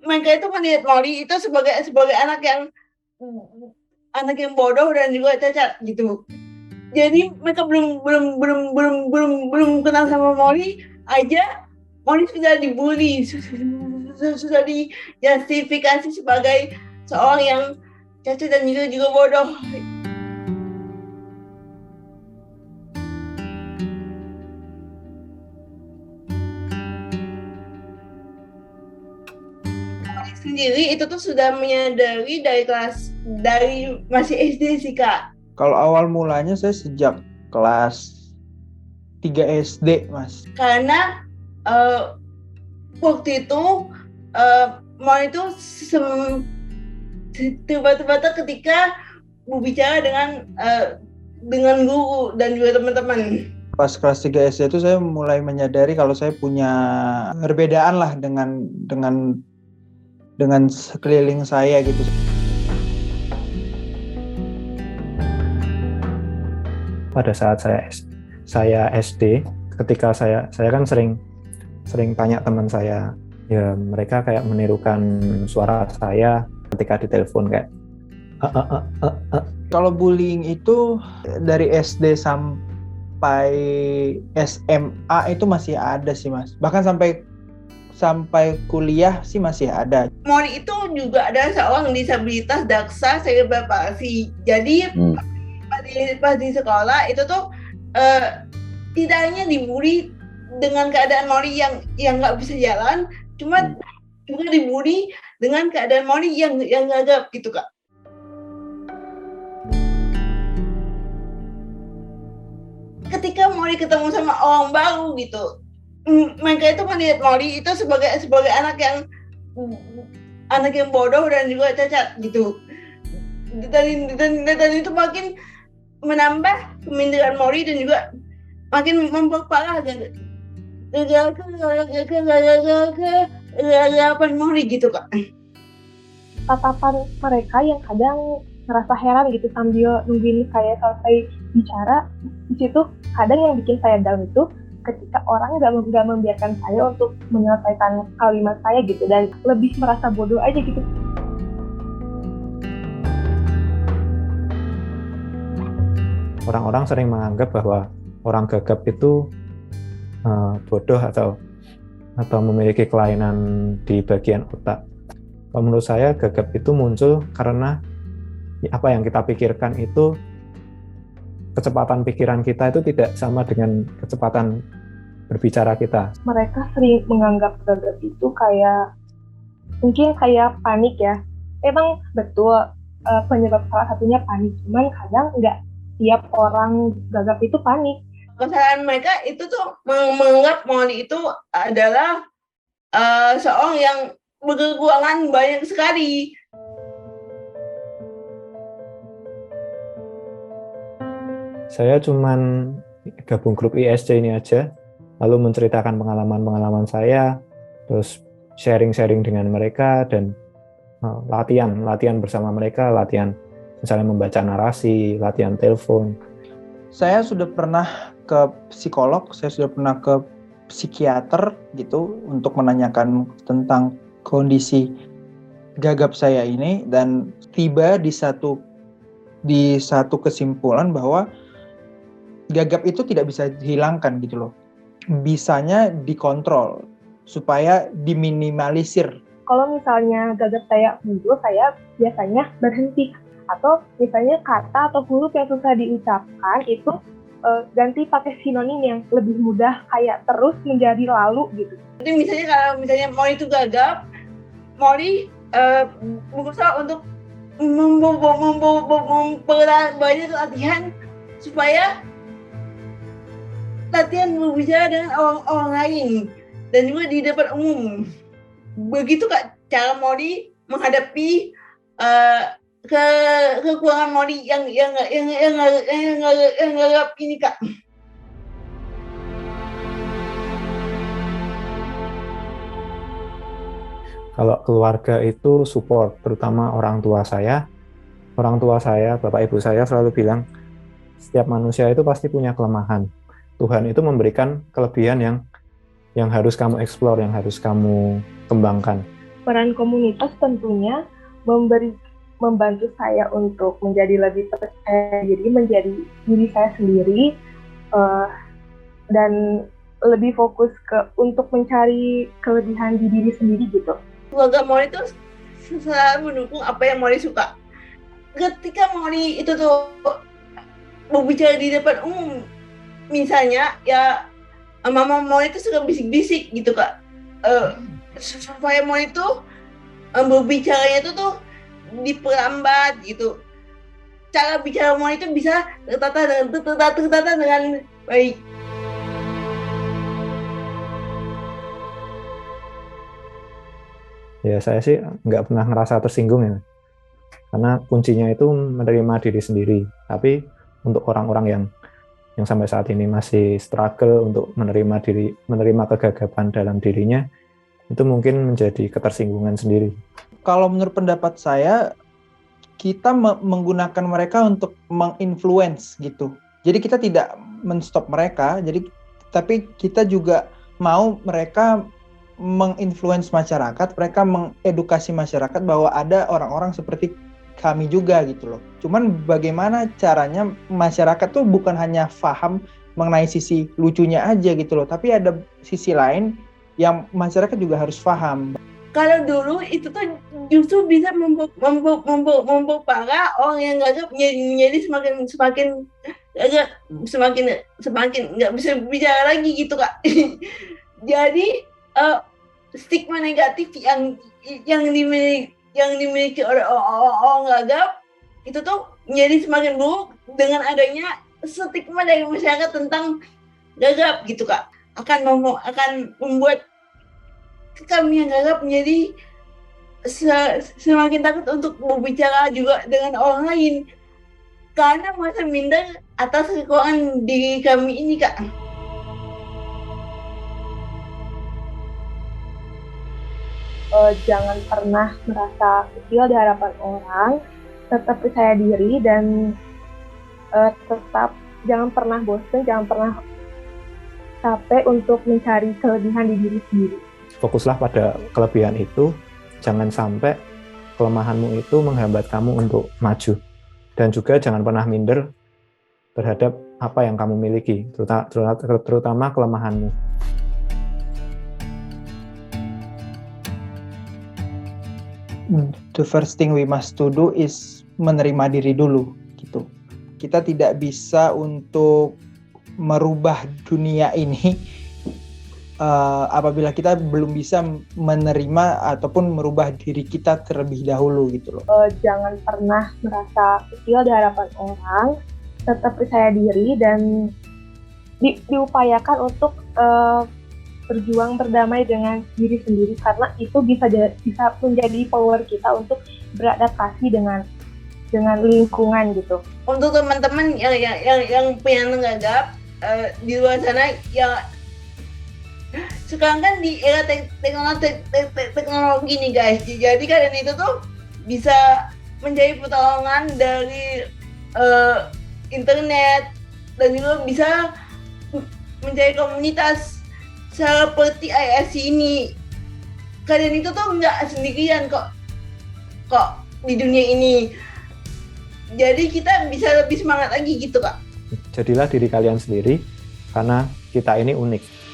Mereka itu melihat Mori itu sebagai sebagai anak yang bodoh dan juga cacat gitu. Jadi mereka belum kenal sama Mori aja, Mori sudah dibully, sudah dijustifikasi sebagai seorang yang cacat dan juga bodoh. Sendiri itu tuh sudah menyadari dari masih SD sih Kak. Kalau awal mulanya saya sejak kelas 3 SD, Mas. Karena waktu itu mau itu tiba-tiba ketika berbicara dengan guru dan juga teman-teman. Pas kelas 3 SD itu saya mulai menyadari kalau saya punya perbedaan lah dengan sekeliling saya gitu. Pada saat saya SD, ketika saya kan sering tanya teman saya, ya mereka kayak menirukan suara saya ketika ditelepon kayak Kalau bullying itu dari SD sampai SMA itu masih ada sih Mas. Bahkan sampai kuliah sih masih ada. Moni itu juga ada seorang disabilitas daksa cerebral palsy. Jadi pas di sekolah itu tuh tidak hanya dibully dengan keadaan Moni yang nggak bisa jalan, cuma juga dibully dengan keadaan Moni yang gagap gitu Kak. Ketika Moni ketemu sama orang baru gitu, mereka itu melihat Moni itu sebagai anak yang bodoh dan juga cacat gitu. Dan itu makin menambah keminderan Mori dan juga makin memperparah kegagapan Mori gitu Kak. Tatapan mereka yang kadang ngerasa heran gitu sambil nungguin saya selesai bicara, di situ kadang yang bikin saya down itu ketika orang nggak membiarkan saya untuk menyelesaikan kalimat saya gitu dan lebih merasa bodoh aja gitu. Orang-orang sering menganggap bahwa orang gagap itu bodoh atau memiliki kelainan di bagian otak. Kalau menurut saya gagap itu muncul karena apa yang kita pikirkan itu, kecepatan pikiran kita itu tidak sama dengan kecepatan berbicara kita. Mereka sering menganggap gagap itu mungkin kayak panik ya. Emang betul penyebab salah satunya panik, cuman kadang nggak tiap orang gagap itu panik. Kesalahan mereka itu tuh menganggap Moni itu adalah seorang yang berkekurangan banyak sekali. Saya cuman gabung grup ISC ini aja, lalu menceritakan pengalaman saya, terus sharing dengan mereka dan latihan bersama mereka, latihan misalnya membaca narasi, latihan telepon. Saya sudah pernah ke psikolog, saya sudah pernah ke psikiater gitu untuk menanyakan tentang kondisi gagap saya ini dan tiba di satu kesimpulan bahwa gagap itu tidak bisa dihilangkan gitu loh. Bisanya dikontrol supaya diminimalisir. Kalau misalnya gagap saya muncul, saya biasanya berhenti. Atau misalnya kata atau huruf yang susah diucapkan itu ganti pakai sinonim yang lebih mudah, kayak terus menjadi lalu gitu. Jadi misalnya kalau Moni itu gagap, Moni berusaha untuk memperbanyak latihan supaya latihan berbicara dengan orang lain dan juga di depan umum. Begitu Kak cara Moni menghadapi kekurangan Moni yang gagap ini Kak. Kalau keluarga itu support, terutama orang tua saya, bapak ibu saya selalu bilang, setiap manusia itu pasti punya kelemahan. Tuhan itu memberikan kelebihan yang harus kamu explore, yang harus kamu kembangkan. peran komunitas tentunya membantu saya untuk menjadi lebih percaya diri, menjadi diri saya sendiri, dan lebih fokus untuk mencari kelebihan di diri sendiri gitu. Keluarga Mori itu selalu mendukung apa yang Mori suka. Ketika Mori itu tuh berbicara di depan umum, misalnya ya Mama Mori itu suka bisik-bisik gitu Kak. Supaya Mori itu berbicaranya itu tuh diperlambat gitu. Cara bicara Mori itu bisa tertata dengan baik. Ya saya sih nggak pernah ngerasa tersinggung ya, karena kuncinya itu menerima diri sendiri. Tapi untuk orang-orang yang sampai saat ini masih struggle untuk menerima kegagapan dalam dirinya, itu mungkin menjadi ketersinggungan sendiri. Kalau menurut pendapat saya, kita menggunakan mereka untuk menginfluence gitu. Jadi kita tidak menstop mereka, tapi kita juga mau mereka menginfluence masyarakat, mereka mengedukasi masyarakat bahwa ada orang-orang seperti kami juga gitu loh. Cuman bagaimana caranya masyarakat tuh bukan hanya paham mengenai sisi lucunya aja gitu loh, tapi ada sisi lain yang masyarakat juga harus paham. Kalau dulu itu tuh justru bisa memperparah orang yang gagap menjadi semakin nggak bisa bicara lagi gitu Kak. Jadi stigma negatif yang dimiliki oleh orang gagap itu tuh menjadi semakin buruk dengan adanya stigma dari masyarakat tentang gagap gitu Kak. Akan membuat kami yang gagap menjadi semakin takut untuk berbicara juga dengan orang lain karena merasa minder atas kekurangan diri kami ini Kak. Jangan pernah merasa kecil di hadapan orang, tetap percaya diri dan tetap jangan pernah bosan, jangan pernah capek untuk mencari kelebihan di diri sendiri. Fokuslah pada kelebihan itu, jangan sampai kelemahanmu itu menghambat kamu untuk maju. Dan juga jangan pernah minder terhadap apa yang kamu miliki, terutama kelemahanmu. The first thing we must to do is menerima diri dulu gitu. Kita tidak bisa untuk merubah dunia ini apabila kita belum bisa menerima ataupun merubah diri kita terlebih dahulu gitu loh. Jangan pernah merasa kecil di hadapan orang, tetap percaya diri dan diupayakan untuk berjuang berdamai dengan diri sendiri karena itu bisa menjadi power kita untuk beradaptasi dengan lingkungan gitu. Untuk teman-teman yang pengen gagap di luar sana ya sekarang kan di era teknologi nih guys, jadi kalian itu tuh bisa menjadi pertolongan dari internet dan juga bisa menjadi komunitas seperti ISC ini. Kalian itu tuh nggak sendirian kok di dunia ini. Jadi kita bisa lebih semangat lagi gitu Kak. Jadilah diri kalian sendiri karena kita ini unik.